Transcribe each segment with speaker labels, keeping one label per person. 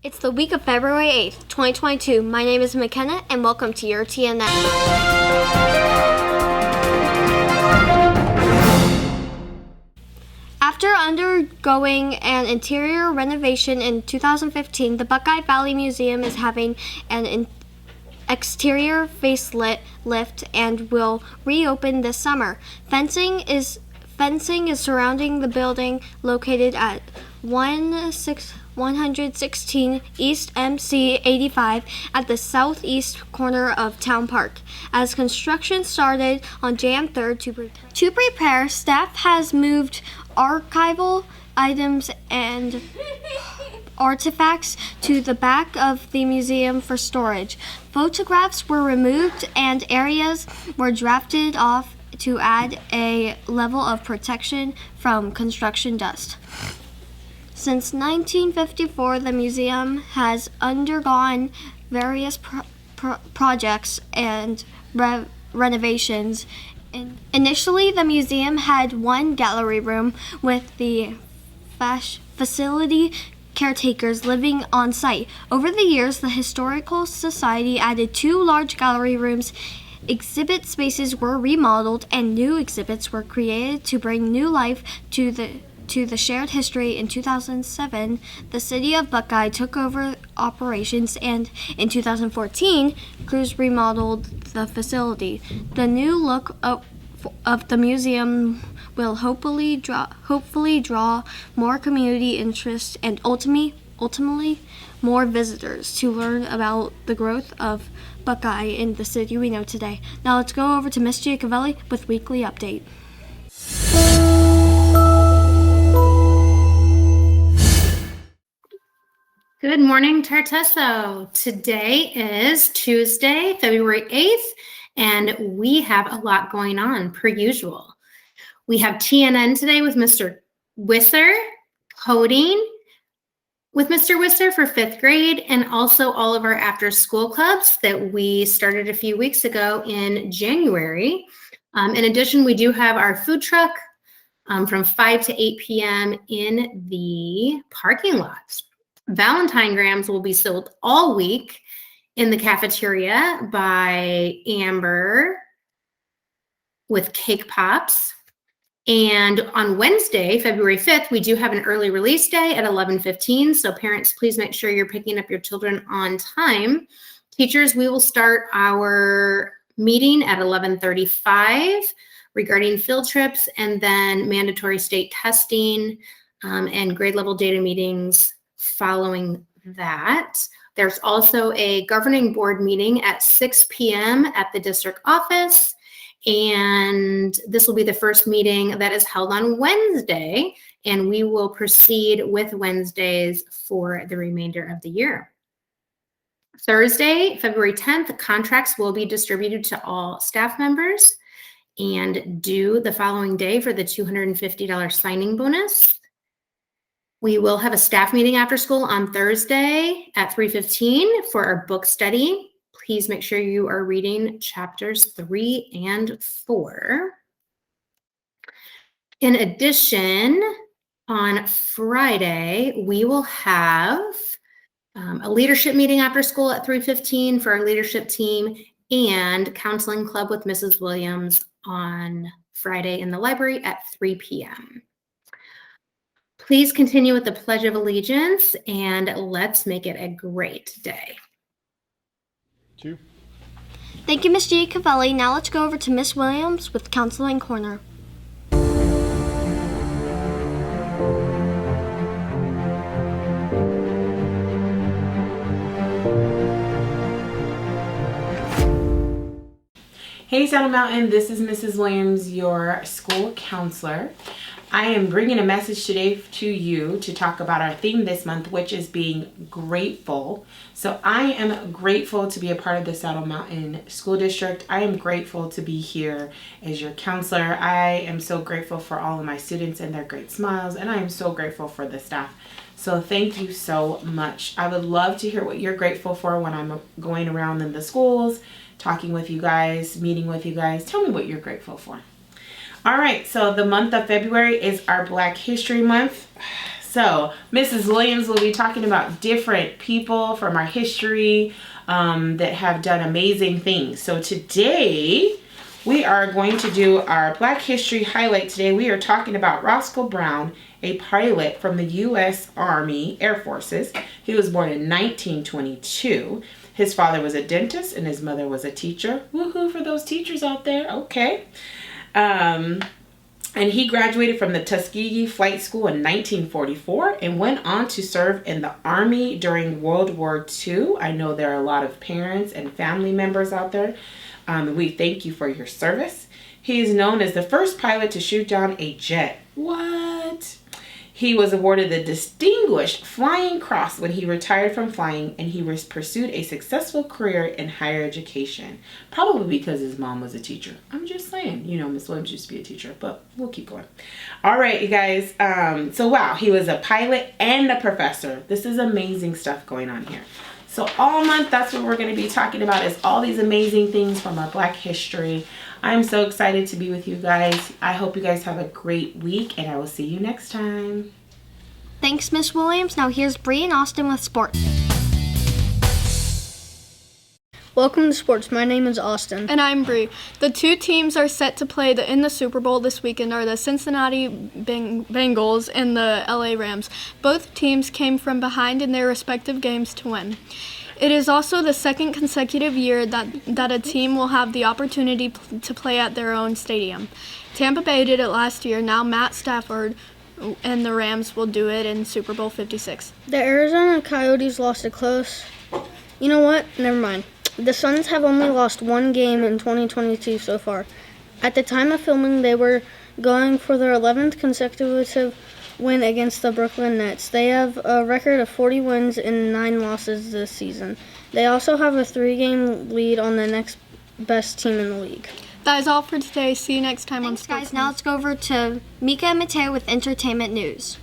Speaker 1: It's the week of February 8th, 2022. My name is McKenna, and welcome to your TNN. After undergoing an interior renovation in 2015, the Buckeye Valley Museum is having an exterior facelift and will reopen this summer. Fencing is surrounding the building located at 116 East MC 85 at the southeast corner of Town Park. As construction started on Jan 3rd to prepare, staff has moved archival items and artifacts to the back of the museum for storage. Photographs were removed and areas were drafted off to add a level of protection from construction dust. Since 1954, the museum has undergone various projects and renovations. Initially, the museum had one gallery room with the facility caretakers living on site. Over the years, the Historical Society added two large gallery rooms. Exhibit spaces were remodeled and new exhibits were created to bring new life to the shared history. In 2007, the city of Buckeye took over operations, and in 2014, Cruz remodeled the facility. The new look of the museum will hopefully draw more community interest and ultimately more visitors to learn about the growth of Buckeye in the city we know today. Now let's go over to Miss Giacovelli with Weekly Update.
Speaker 2: Good morning, Tartesso. Today is Tuesday, February 8th, and we have a lot going on, per usual. We have TNN today with Mr. Wisser, coding with Mr. Wisser for 5th grade, and also all of our after-school clubs that we started a few weeks ago in January. In addition, we do have our food truck from 5 to 8 p.m. in the parking lots. Valentine grams will be sold all week in the cafeteria by Amber with cake pops. And on Wednesday, February 5th, we do have an early release day at 11:15. So parents, please make sure you're picking up your children on time. Teachers, we will start our meeting at 11:35 regarding field trips, and then mandatory state testing and grade level data meetings following that. There's also a governing board meeting at 6 p.m. at the district office, and this will be the first meeting that is held on Wednesday, and we will proceed with Wednesdays for the remainder of the year. Thursday, February 10th, contracts will be distributed to all staff members and due the following day for the $250 signing bonus. We will have a staff meeting after school on Thursday at 3:15 for our book study. Please make sure you are reading chapters 3 and 4. In addition, on Friday, we will have a leadership meeting after school at 3:15 for our leadership team, and counseling club with Mrs. Williams on Friday in the library at 3 p.m. Please continue with the Pledge of Allegiance, and let's make it a great day.
Speaker 1: Thank you, Miss Giacovelli. Now let's go over to Miss Williams with Counseling Corner.
Speaker 3: Hey Saddle Mountain, this is Mrs. Williams, your school counselor. I am bringing a message today to you to talk about our theme this month, which is being grateful. So I am grateful to be a part of the Saddle Mountain School District. I am grateful to be here as your counselor. I am so grateful for all of my students and their great smiles, and I am so grateful for the staff. So thank you so much. I would love to hear what you're grateful for when I'm going around in the schools, talking with you guys, meeting with you guys. Tell me what you're grateful for. All right, so the month of February is our Black History Month. So Mrs. Williams will be talking about different people from our history that have done amazing things. So today we are going to do our Black History highlight. Today we are talking about Roscoe Brown, a pilot from the U.S. Army Air Forces. He was born in 1922. His father was a dentist and his mother was a teacher. Woohoo for those teachers out there. Okay. And he graduated from the Tuskegee Flight School in 1944 and went on to serve in the Army during World War II. I know there are a lot of parents and family members out there. We thank you for your service. He is known as the first pilot to shoot down a jet. What? He was awarded the Distinguished Flying Cross when he retired from flying, and he pursued a successful career in higher education. Probably because his mom was a teacher. I'm just saying, you know, Miss Williams used to be a teacher, but we'll keep going. All right, you guys. So wow, he was a pilot and a professor. This is amazing stuff going on here. So all month, that's what we're going to be talking about, is all these amazing things from our Black history. I'm so excited to be with you guys. I hope you guys have a great week, and I will see you next time.
Speaker 1: Thanks, Miss Williams. Now here's Bree and Austin with sports.
Speaker 4: Welcome to sports. My name is Austin.
Speaker 5: And I'm Bree. The two teams are set to play in the Super Bowl this weekend are the Cincinnati Bengals and the LA Rams. Both teams came from behind in their respective games to win. It is also the second consecutive year that a team will have the opportunity to play at their own stadium. Tampa Bay did it last year. Now Matt Stafford and the Rams will do it in Super Bowl 56.
Speaker 4: The Arizona Coyotes lost it close. You know what? Never mind. The Suns have only lost one game in 2022 so far. At the time of filming, they were going for their 11th consecutive win against the Brooklyn Nets. They have a record of 40 wins and 9 losses this season. They also have a 3-game lead on the next best team in the league.
Speaker 5: That is all for today. See you next time on
Speaker 1: Thanks,
Speaker 5: Sports
Speaker 1: guys. Now let's go over to Mika and Mateo with entertainment news.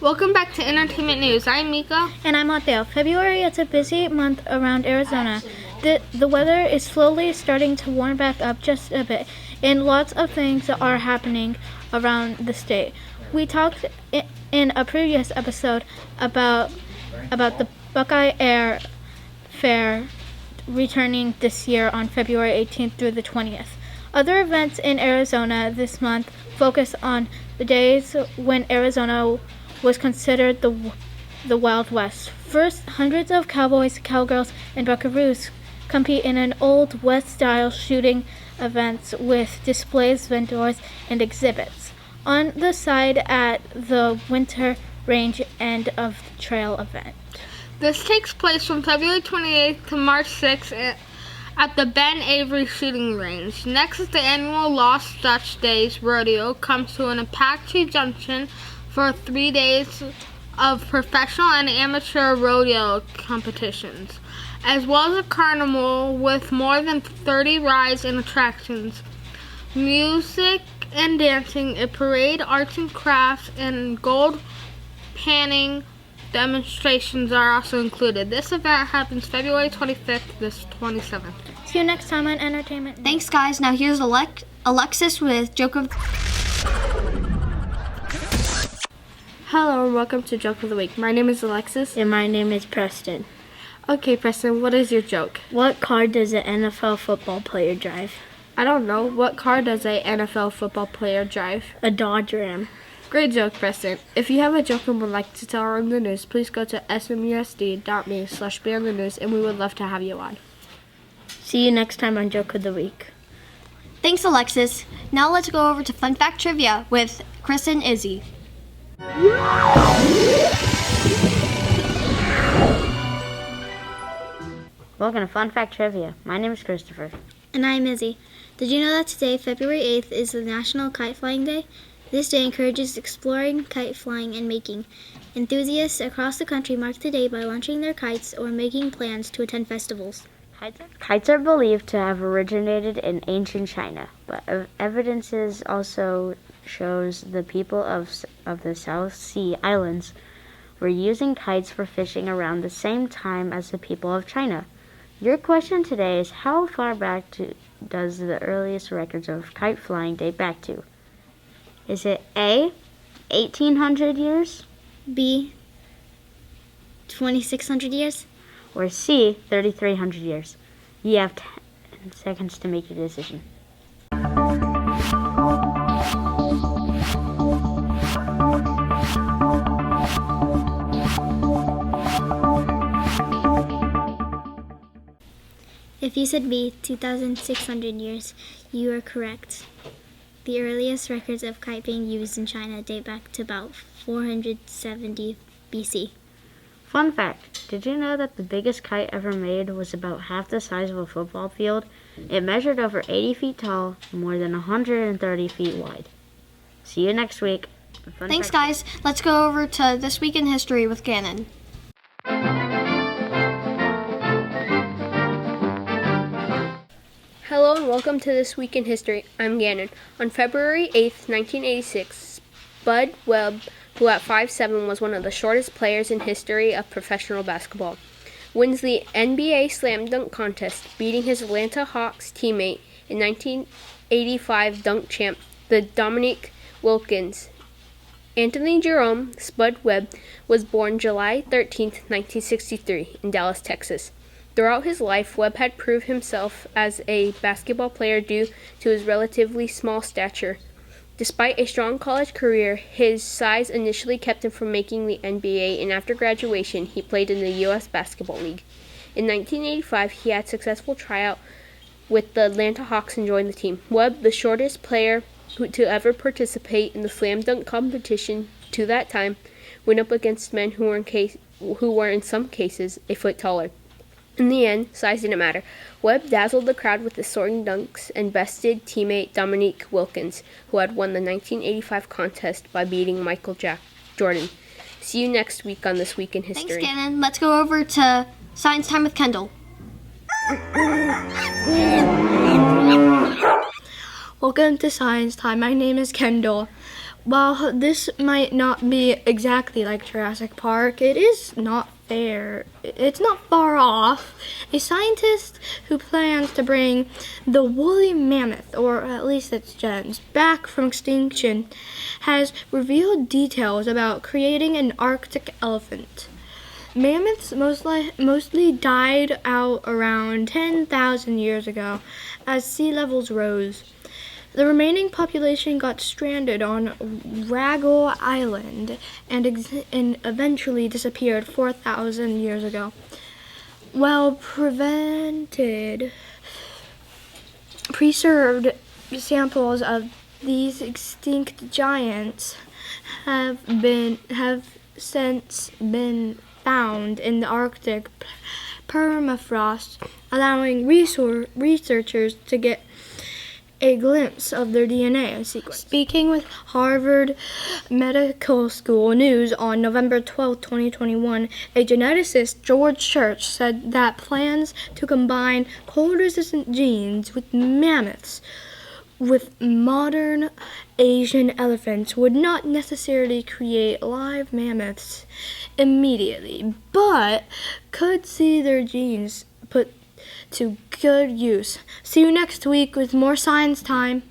Speaker 6: Welcome back to Entertainment News. I'm Mika.
Speaker 7: And I'm Mateo. February is a busy month around Arizona. The weather is slowly starting to warm back up just a bit, and lots of things are happening around the state. We talked in a previous episode about the Buckeye Air Fair returning this year on February 18th through the 20th. Other events in Arizona this month focus on the days when Arizona was considered the Wild West. First, hundreds of cowboys, cowgirls, and buckaroos compete in an Old West-style shooting events with displays, vendors, and exhibits. On the side at the Winter Range end of the trail event.
Speaker 6: This takes place from February 28th to March 6th at the Ben Avery Shooting Range. Next is the annual Lost Dutch Days Rodeo comes to an Apache Junction for 3 days of professional and amateur rodeo competitions, as well as a carnival with more than 30 rides and attractions, music and dancing, a parade, arts and crafts, and gold panning demonstrations are also included. This event happens February 25th to the 27th.
Speaker 7: See you next time on Entertainment News.
Speaker 1: Thanks, guys. Now here's Alexis with Joke of...
Speaker 5: Hello and welcome to Joke of the Week. My name is Alexis.
Speaker 7: And my name is Preston.
Speaker 5: Okay, Preston, what is your joke?
Speaker 7: What car does an NFL football player drive?
Speaker 5: I don't know. What car does a NFL football player drive?
Speaker 7: A Dodge Ram.
Speaker 5: Great joke, Preston. If you have a joke and would like to tell on the news, please go to smusd.me/beonthenews and we would love to have you on.
Speaker 7: See you next time on Joke of the Week.
Speaker 1: Thanks, Alexis. Now let's go over to Fun Fact Trivia with Chris and Izzy.
Speaker 8: Welcome to Fun Fact Trivia. My name is Christopher.
Speaker 9: And I'm Izzy. Did you know that today, February 8th, is the National Kite Flying Day? This day encourages exploring, kite flying, and making. Enthusiasts across the country mark the day by launching their kites or making plans to attend festivals.
Speaker 8: Kites are believed to have originated in ancient China, but evidences also shows the people of the South Sea Islands were using kites for fishing around the same time as the people of China. Your question today is, how far back does the earliest records of kite flying date back to? Is it A, 1800 years,
Speaker 9: B, 2,600 years.
Speaker 8: or C, 3,300 years? You have 10 seconds to make your decision.
Speaker 9: If you said B, 2,600 years, you are correct. The earliest records of kite being used in China date back to about 470 BC.
Speaker 8: Fun fact, did you know that the biggest kite ever made was about half the size of a football field? It measured over 80 feet tall and more than 130 feet wide. See you next week. Fun
Speaker 1: Thanks,
Speaker 8: fact-
Speaker 1: guys. Let's go over to This Week in History with Gannon.
Speaker 10: Hello and welcome to This Week in History. I'm Gannon. On February 8th, 1986, Spud Webb, who at 5'7" was one of the shortest players in history of professional basketball, wins the NBA Slam Dunk Contest, beating his Atlanta Hawks teammate and 1985 dunk champ, the Dominique Wilkins. Anthony Jerome Spud Webb was born July 13, 1963, in Dallas, Texas. Throughout his life, Webb had proved himself as a basketball player due to his relatively small stature. Despite a strong college career, his size initially kept him from making the NBA, and after graduation, he played in the U.S. Basketball League. In 1985, he had a successful tryout with the Atlanta Hawks and joined the team. Webb, the shortest player to ever participate in the slam dunk competition to that time, went up against men who were in some cases a foot taller. In the end, size didn't matter. Webb dazzled the crowd with his soaring dunks and bested teammate Dominique Wilkins, who had won the 1985 contest by beating Michael Jordan. See you next week on This Week in History.
Speaker 1: Thanks, Gannon. Let's go over to Science Time with Kendall.
Speaker 5: Welcome to Science Time. My name is Kendall. While this might not be exactly like Jurassic Park, it is not fair. It's not far off. A scientist who plans to bring the woolly mammoth, or at least its gens, back from extinction, has revealed details about creating an Arctic elephant. Mammoths mostly died out around 10,000 years ago as sea levels rose. The remaining population got stranded on Wrangel Island and eventually disappeared 4,000 years ago. While preserved samples of these extinct giants have since been found in the Arctic permafrost, allowing researchers to get a glimpse of their DNA sequence. Speaking with Harvard Medical School News on November 12, 2021, a geneticist, George Church, said that plans to combine cold-resistant genes with mammoths with modern Asian elephants would not necessarily create live mammoths immediately, but could see their genes put to good use. See you next week with more Science Time.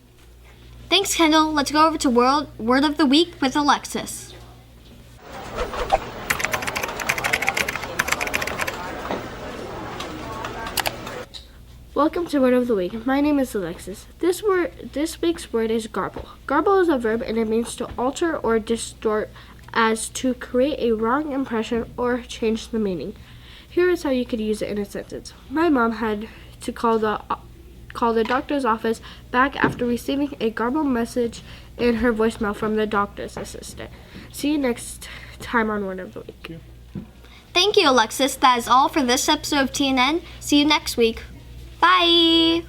Speaker 1: Thanks, Kendall. Let's go over to Word of the Week with Alexis.
Speaker 10: Welcome to Word of the Week. My name is Alexis. This week's word is garble. Garble is a verb and it means to alter or distort as to create a wrong impression or change the meaning. Here is how you could use it in a sentence. My mom had to call the doctor's office back after receiving a garbled message in her voicemail from the doctor's assistant. See you next time on Word of the Week.
Speaker 1: Thank you, Alexis. That is all for this episode of TNN. See you next week. Bye!